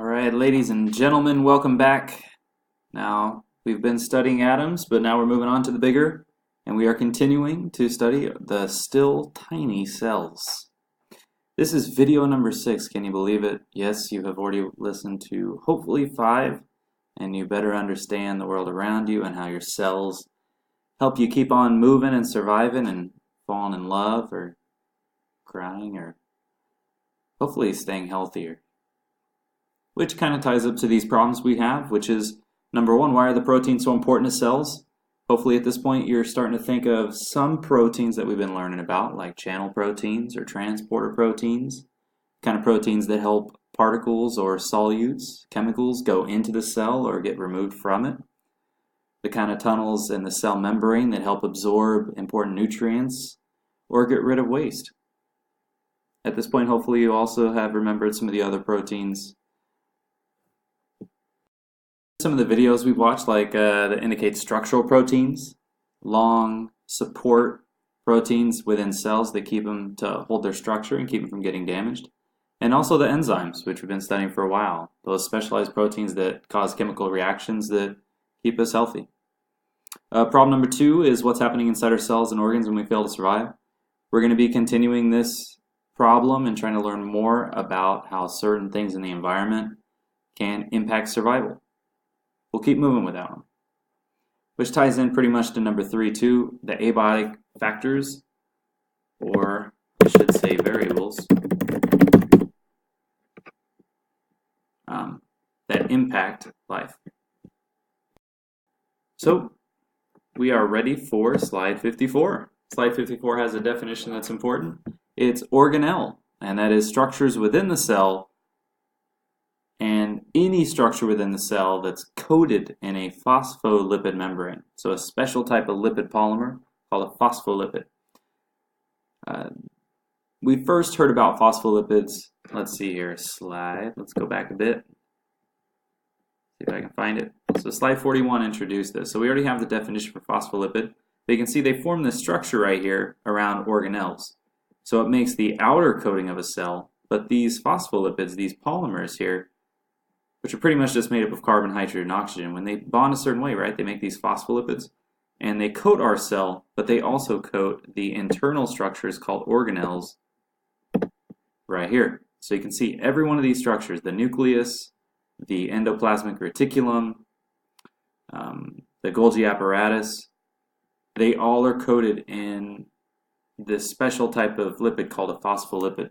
All right, ladies and gentlemen, welcome back. Now, we've been studying atoms, but now we're moving on to the bigger, and we are continuing to study the still tiny cells. This is video number 6, can you believe it? Yes, you have already listened to hopefully 5, and you better understand the world around you and how your cells help you keep on moving and surviving and falling in love or crying or hopefully staying healthier. Which kind of ties up to these problems we have, which is, number one, why are the proteins so important to cells? Hopefully at this point you're starting to think of some proteins that we've been learning about, like channel proteins or transporter proteins, kind of proteins that help particles or solutes, chemicals, go into the cell or get removed from it. The kind of tunnels in the cell membrane that help absorb important nutrients or get rid of waste. At this point, hopefully you also have remembered some of the other proteins. Some of the videos we've watched, like that indicate structural proteins, long support proteins within cells that keep them to hold their structure and keep them from getting damaged. And also the enzymes, which we've been studying for a while, those specialized proteins that cause chemical reactions that keep us healthy. Problem number 2 is what's happening inside our cells and organs when we fail to survive. We're going to be continuing this problem and trying to learn more about how certain things in the environment can impact survival. We'll keep moving with that one. Which ties in pretty much to number 3 too, the abiotic factors, or I should say variables, that impact life. So we are ready for slide 54. Slide 54 has a definition that's important. It's organelle, and that is structures within the cell and any structure within the cell that's coated in a phospholipid membrane. So a special type of lipid polymer called a phospholipid. We first heard about phospholipids, let's see here, slide, let's go back a bit. See if I can find it. So slide 41 introduced this. So we already have the definition for phospholipid. But you can see they form this structure right here around organelles. So it makes the outer coating of a cell, but these phospholipids, these polymers here, which are pretty much just made up of carbon, hydrogen, and oxygen, when they bond a certain way, right, they make these phospholipids, and they coat our cell, but they also coat the internal structures called organelles right here. So you can see every one of these structures, the nucleus, the endoplasmic reticulum, the Golgi Apparatus, they all are coated in this special type of lipid called a phospholipid.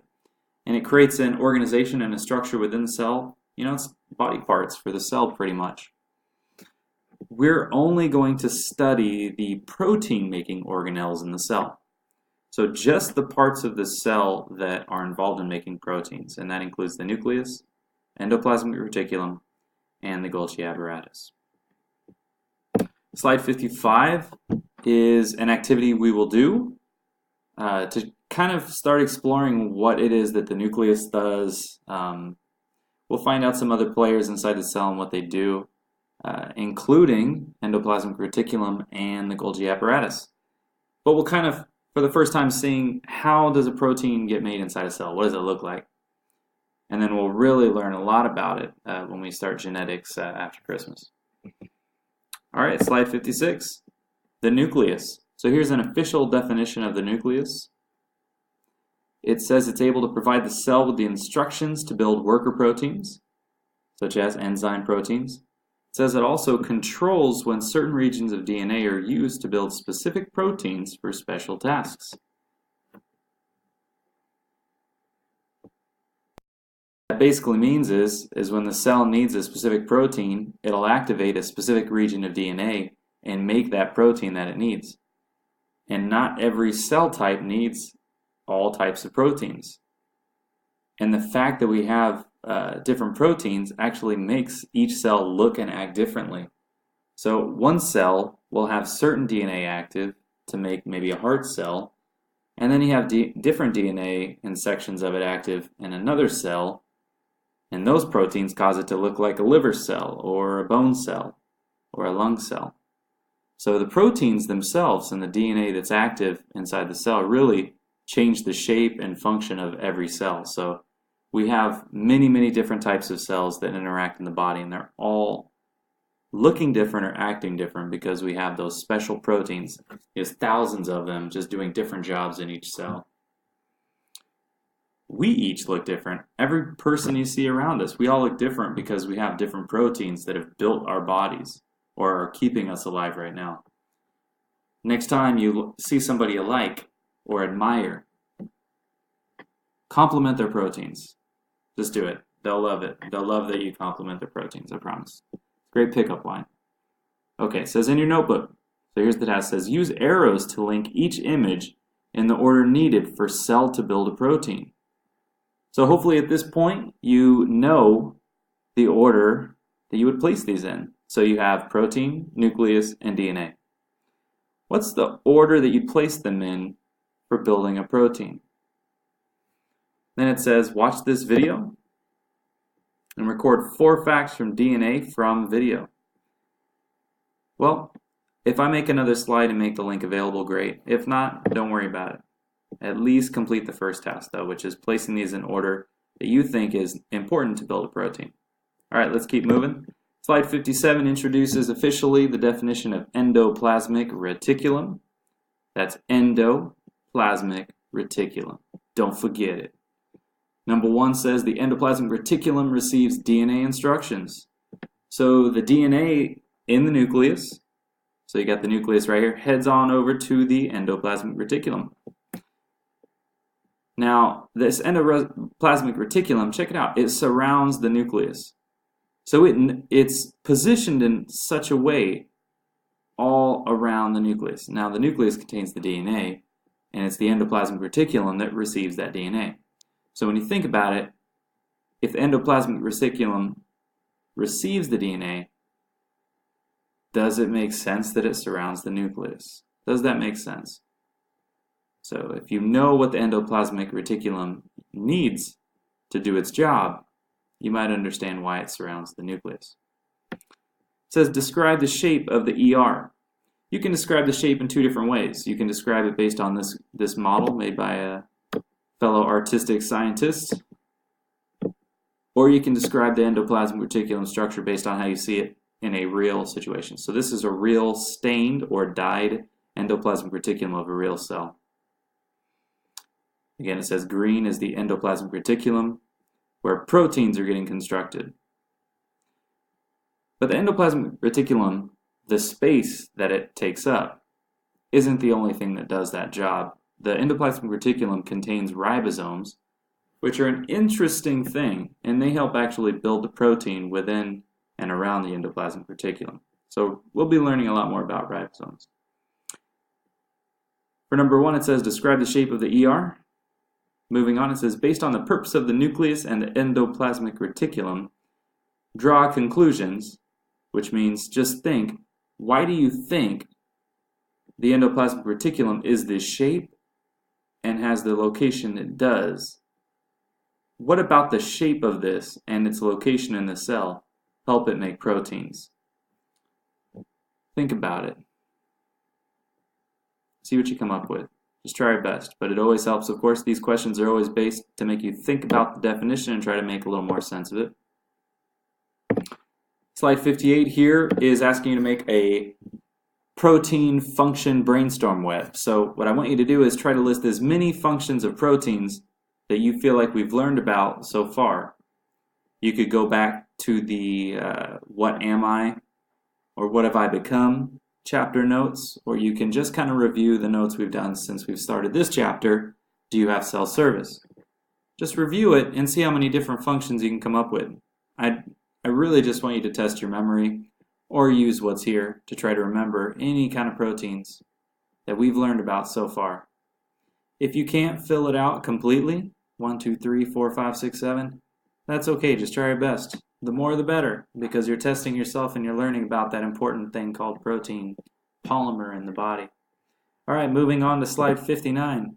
And it creates an organization and a structure within the cell. You know, it's body parts for the cell pretty much. We're only going to study the protein-making organelles in the cell. So just the parts of the cell that are involved in making proteins, and that includes the nucleus, endoplasmic reticulum, and the Golgi apparatus. Slide 55 is an activity we will do to kind of start exploring what it is that the nucleus does. We'll find out some other players inside the cell and what they do, including endoplasmic reticulum and the Golgi apparatus. But we'll kind of, for the first time, seeing how does a protein get made inside a cell? What does it look like? And then we'll really learn a lot about it when we start genetics after Christmas. All right, slide 56, the nucleus. So here's an official definition of the nucleus. It says it's able to provide the cell with the instructions to build worker proteins, such as enzyme proteins. It says it also controls when certain regions of DNA are used to build specific proteins for special tasks. What that basically means is when the cell needs a specific protein, it'll activate a specific region of DNA and make that protein that it needs. And not every cell type needs all types of proteins. And the fact that we have different proteins actually makes each cell look and act differently. So one cell will have certain DNA active to make maybe a heart cell, and then you have different DNA and sections of it active in another cell, and those proteins cause it to look like a liver cell or a bone cell or a lung cell. So the proteins themselves and the DNA that's active inside the cell really change the shape and function of every cell. So we have many, many different types of cells that interact in the body, and they're all looking different or acting different because we have those special proteins. There's thousands of them just doing different jobs in each cell. We each look different. Every person you see around us, we all look different because we have different proteins that have built our bodies or are keeping us alive right now. Next time you see somebody you like or admire, compliment their proteins. Just do it. They'll love it. They'll love that you compliment their proteins, I promise. Great pickup line. Okay, it says in your notebook, so here's the task, it says use arrows to link each image in the order needed for cell to build a protein. So hopefully at this point you know the order that you would place these in. So you have protein, nucleus, and DNA. What's the order that you place them in for building a protein? Then it says watch this video and record 4 facts from DNA from video. Well, if I make another slide and make the link available, great. If not, don't worry about it. At least complete the first task though, which is placing these in order that you think is important to build a protein. Alright, let's keep moving. Slide 57 introduces officially the definition of endoplasmic reticulum. That's endoplasmic reticulum. Don't forget it. Number 1 says the endoplasmic reticulum receives DNA instructions. So the DNA in the nucleus, so you got the nucleus right here, heads on over to the endoplasmic reticulum. Now, this endoplasmic reticulum, check it out, it surrounds the nucleus. So it's positioned in such a way all around the nucleus. Now, the nucleus contains the DNA, and it's the endoplasmic reticulum that receives that DNA. So when you think about it, if the endoplasmic reticulum receives the DNA, does it make sense that it surrounds the nucleus? Does that make sense? So if you know what the endoplasmic reticulum needs to do its job, you might understand why it surrounds the nucleus. It says describe the shape of the ER. You can describe the shape in 2 different ways. You can describe it based on this model made by a fellow artistic scientist, or you can describe the endoplasmic reticulum structure based on how you see it in a real situation. So this is a real stained or dyed endoplasmic reticulum of a real cell. Again, it says green is the endoplasmic reticulum, where proteins are getting constructed. But the endoplasmic reticulum, the space that it takes up, isn't the only thing that does that job. The endoplasmic reticulum contains ribosomes, which are an interesting thing, and they help actually build the protein within and around the endoplasmic reticulum. So we'll be learning a lot more about ribosomes. For number 1, it says describe the shape of the ER. Moving on, it says based on the purpose of the nucleus and the endoplasmic reticulum, draw conclusions, which means just think, why do you think the endoplasmic reticulum is this shape and has the location it does? What about the shape of this and its location in the cell help it make proteins? Think about it. See what you come up with. Just try your best, but it always helps. Of course, these questions are always based to make you think about the definition and try to make a little more sense of it. Slide 58 here is asking you to make a protein function brainstorm web. So what I want you to do is try to list as many functions of proteins that you feel like we've learned about so far. You could go back to the what am I or what have I become chapter notes, or you can just kind of review the notes we've done since we've started this chapter. Do you have cell service? Just review it and see how many different functions you can come up with. I really just want you to test your memory or use what's here to try to remember any kind of proteins that we've learned about so far. If you can't fill it out completely, 1, 2, 3, 4, 5, 6, 7, that's okay, just try your best. The more the better, because you're testing yourself and you're learning about that important thing called protein, polymer in the body. Alright, moving on to slide 59.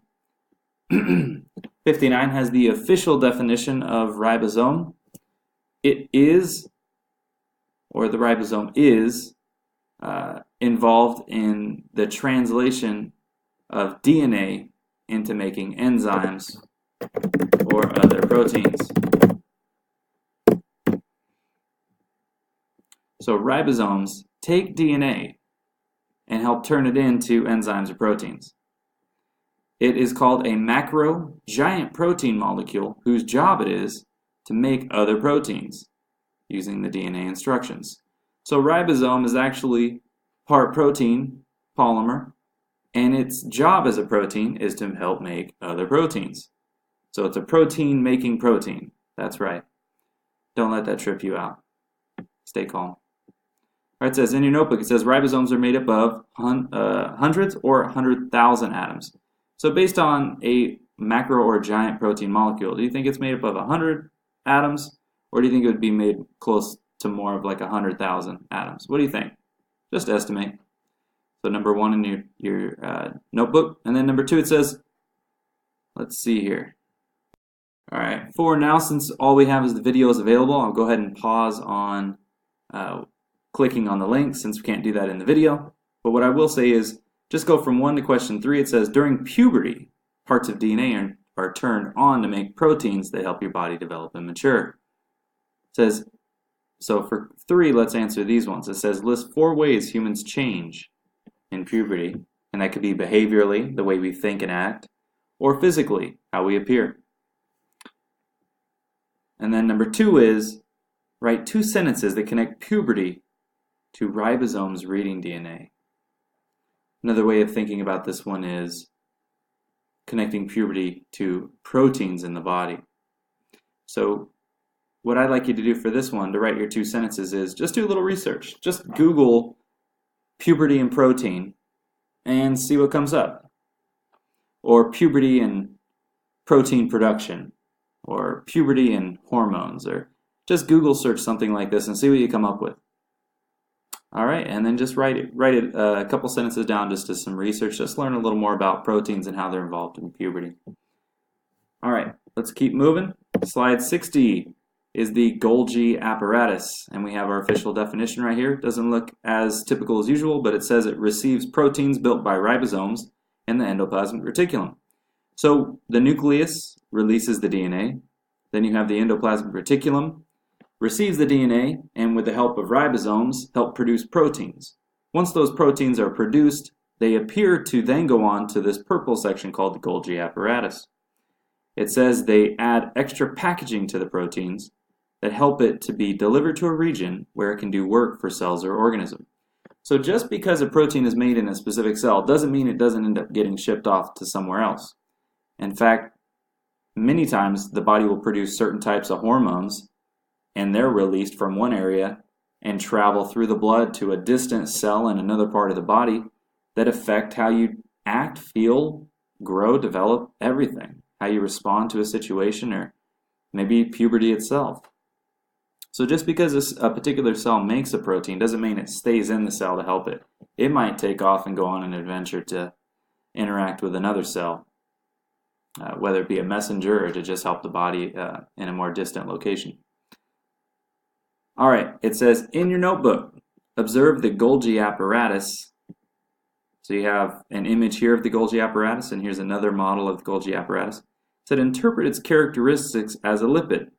59 has the official definition of ribosome. It is, or the ribosome is, involved in the translation of DNA into making enzymes or other proteins. So ribosomes take DNA and help turn it into enzymes or proteins. It is called a macro giant protein molecule whose job it is to make other proteins using the DNA instructions. So ribosome is actually part protein polymer, and its job as a protein is to help make other proteins. So it's a protein making protein. That's right. Don't let that trip you out. Stay calm. All right, it says in your notebook, it says ribosomes are made up of hundreds or 100,000 atoms. So based on a macro or giant protein molecule, do you think it's made up of 100 atoms, or do you think it would be made close to more of like 100,000 atoms? What do you think? Just estimate. So number one in your notebook, and then number two it says, let's see here. All right, for now, since all we have is the videos available, I'll go ahead and pause on clicking on the link since we can't do that in the video. But what I will say is, just go from 1 to question 3. It says, during puberty, parts of DNA are turned on to make proteins that help your body develop and mature. It says, so for 3, let's answer these ones. It says, list 4 ways humans change in puberty. And that could be behaviorally, the way we think and act, or physically, how we appear. And then number 2 is, write 2 sentences that connect puberty to ribosomes reading DNA. Another way of thinking about this one is connecting puberty to proteins in the body. So what I'd like you to do for this one, to write your 2 sentences, is just do a little research. Just Google puberty and protein and see what comes up. Or puberty and protein production. Or puberty and hormones. Or just Google search something like this and see what you come up with. All right, and then just write it a couple sentences down, just as some research. Just learn a little more about proteins and how they're involved in puberty. All right, let's keep moving. Slide 60 is the Golgi Apparatus, and we have our official definition right here. It doesn't look as typical as usual, but it says it receives proteins built by ribosomes in the endoplasmic reticulum. So the nucleus releases the DNA. Then you have the endoplasmic reticulum, receives the DNA, and with the help of ribosomes, help produce proteins. Once those proteins are produced, they appear to then go on to this purple section called the Golgi Apparatus. It says they add extra packaging to the proteins that help it to be delivered to a region where it can do work for cells or organisms. So just because a protein is made in a specific cell doesn't mean it doesn't end up getting shipped off to somewhere else. In fact, many times the body will produce certain types of hormones, and they're released from one area and travel through the blood to a distant cell in another part of the body that affect how you act, feel, grow, develop, everything. How you respond to a situation, or maybe puberty itself. So just because a particular cell makes a protein doesn't mean it stays in the cell to help it. It might take off and go on an adventure to interact with another cell, whether it be a messenger or to just help the body in a more distant location. All right, it says in your notebook, observe the Golgi Apparatus. So you have an image here of the Golgi Apparatus, and here's another model of the Golgi Apparatus. It said interpret its characteristics as a lipid.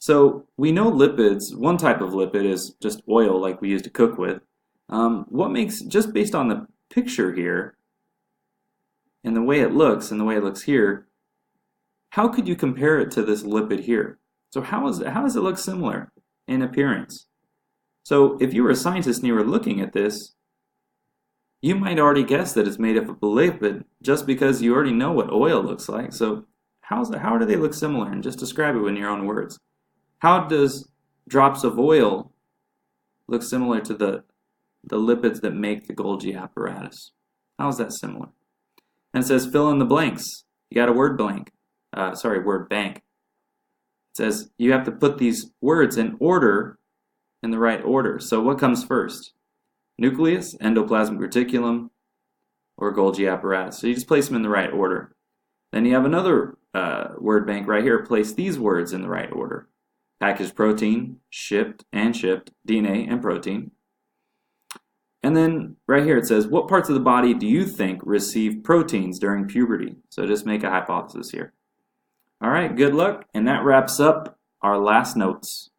So we know lipids, one type of lipid is just oil like we use to cook with. What makes, just based on the picture here, and the way it looks here, how could you compare it to this lipid here? So how does it look similar in appearance? So if you were a scientist and you were looking at this, you might already guess that it's made up of a lipid just because you already know what oil looks like. So how do they look similar? And just describe it in your own words. How does drops of oil look similar to the lipids that make the Golgi Apparatus? How is that similar? And it says fill in the blanks. You got a word bank. Word bank. It says you have to put these words in order, in the right order. So what comes first? Nucleus, endoplasmic reticulum, or Golgi Apparatus. So you just place them in the right order. Then you have another word bank right here. Place these words in the right order. Packaged protein, shipped, DNA and protein. And then right here it says, what parts of the body do you think receive proteins during puberty? So just make a hypothesis here. All right, good luck. And that wraps up our last notes.